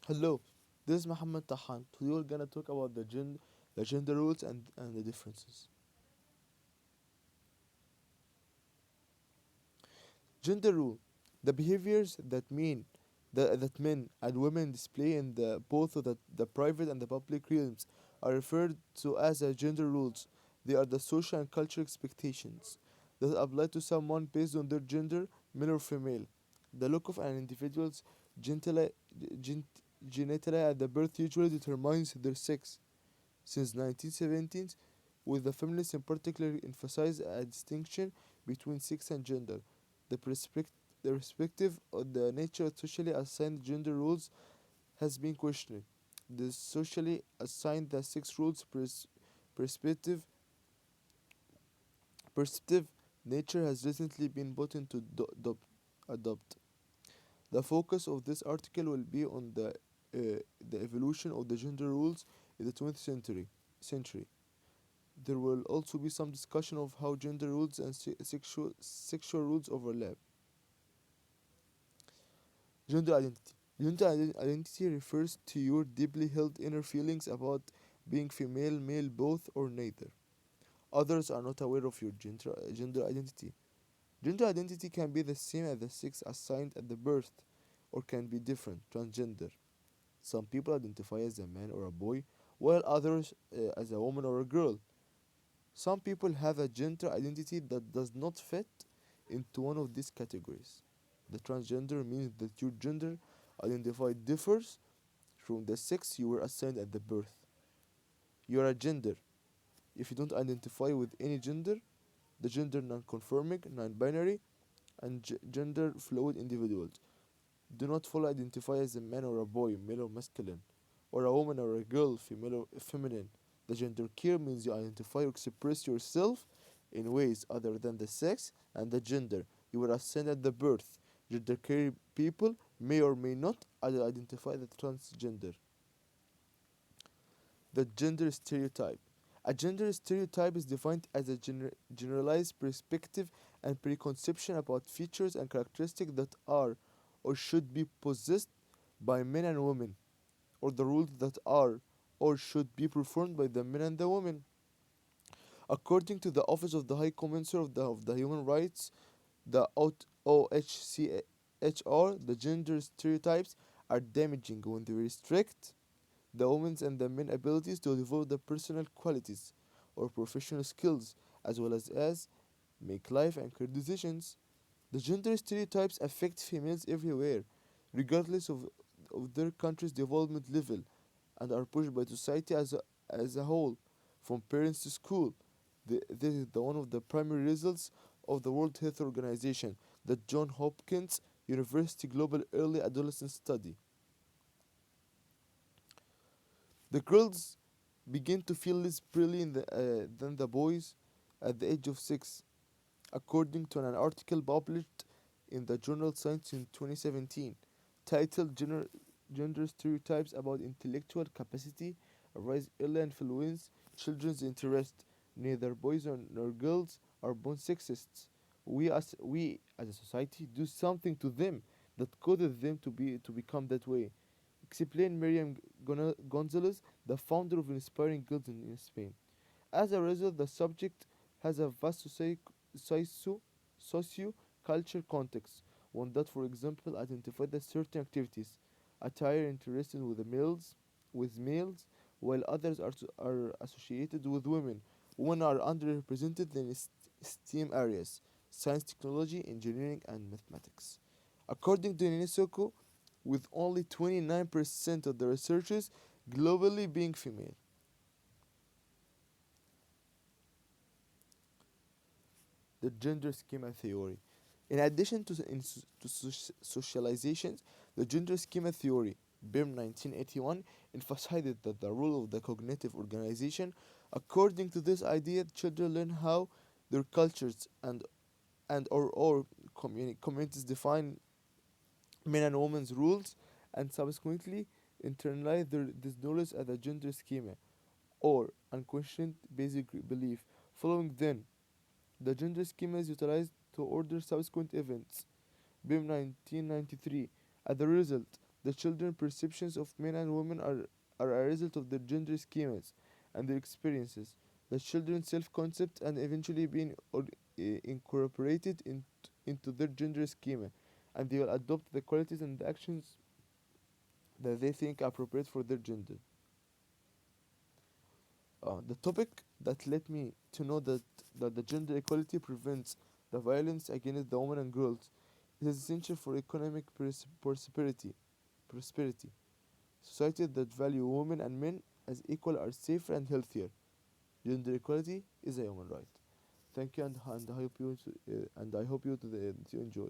Hello, this is Muhammad Tahan. Today we're gonna talk about the gender roles and the differences. Gender role: the behaviors that men and women display in both of the private and the public realms are referred to as gender rules. They are the social and cultural expectations that apply to someone based on their gender, male or female. The look of an individual's genitali- gen- genitalia at the birth usually determines their sex. Since 1970s, with the feminists in particular emphasize a distinction between sex and gender. The, perspect- the respective of the nature of socially assigned gender roles has been questioned. The socially assigned the sex roles perspective perspective nature has recently been put into adopt. The focus of this article will be on the evolution of the gender roles in the 20th century. There will also be some discussion of how gender roles and sexual roles overlap. Gender identity. Identity refers to your deeply held inner feelings about being female, male, both, or neither. Others are not aware of your gender identity. Gender identity can be the same as the sex assigned at the birth, or can be different, transgender. Some people identify as a man or a boy, while others as a woman or a girl. Some people have a gender identity that does not fit into one of these categories. The transgender means that your gender identity differs from the sex you were assigned at the birth. You are a gender. If you don't identify with any gender, the gender non-conforming, non-binary, and gender fluid individuals do not fully identify as a man or a boy, male or masculine, or a woman or a girl, female or feminine. The gender care means you identify or express yourself in ways other than the sex and the gender you were assigned at the birth. Gender care people may or may not identify the transgender. The gender stereotype. A gender stereotype is defined as a generalized perspective and preconception about features and characteristics that are or should be possessed by men and women, or the rules that are or should be performed by the men and the women. According to the Office of the High Commissioner of the Human Rights, the OHCHR, the gender stereotypes are damaging when they restrict the women's and the men's abilities to develop the personal qualities or professional skills, as well as make life and career decisions. The gender stereotypes affect females everywhere, regardless of their country's development level, and are pushed by society as a whole, from parents to school. This is one of the primary results of the World Health Organization, the John Hopkins University Global Early Adolescent Study. The girls begin to feel less pretty than the boys at the age of 6, according to an article published in the journal Science in 2017, titled Gender Stereotypes About Intellectual Capacity Arise Early and Influence Children's Interest. Neither boys nor girls are born sexists. We as a society do something to them that causes them to become that way. Explained Miriam Gonzalez, the founder of Inspiring Girls in Spain. As a result, the subject has a vast socio-cultural context, one that, for example, identifies that certain activities, attire interested with males, while others are associated with women. Women are underrepresented in STEAM areas, science, technology, engineering, and mathematics. According to UNESCO, with only 29% of the researchers globally being female. The gender schema theory. In addition to socializations, the gender schema theory, BIM 1981, emphasized that the role of the cognitive organization. According to this idea, children learn how their cultures and or communities define men and women's rules, and subsequently internalize this knowledge as a gender schema or unquestioned basic belief. Following then, the gender schema is utilized to order subsequent events. BIM 1993. As a result, The children's perceptions of men and women are a result of their gender schemas and their experiences. The children's self-concept and eventually being incorporated into their gender schema, and they will adopt the qualities and the actions that they think appropriate for their gender. The topic that led me to know that the gender equality prevents the violence against the women and girls. It is essential for economic prosperity. Societies that value women and men as equal are safer and healthier. Gender equality is a human right. Thank you, and I hope you to enjoy.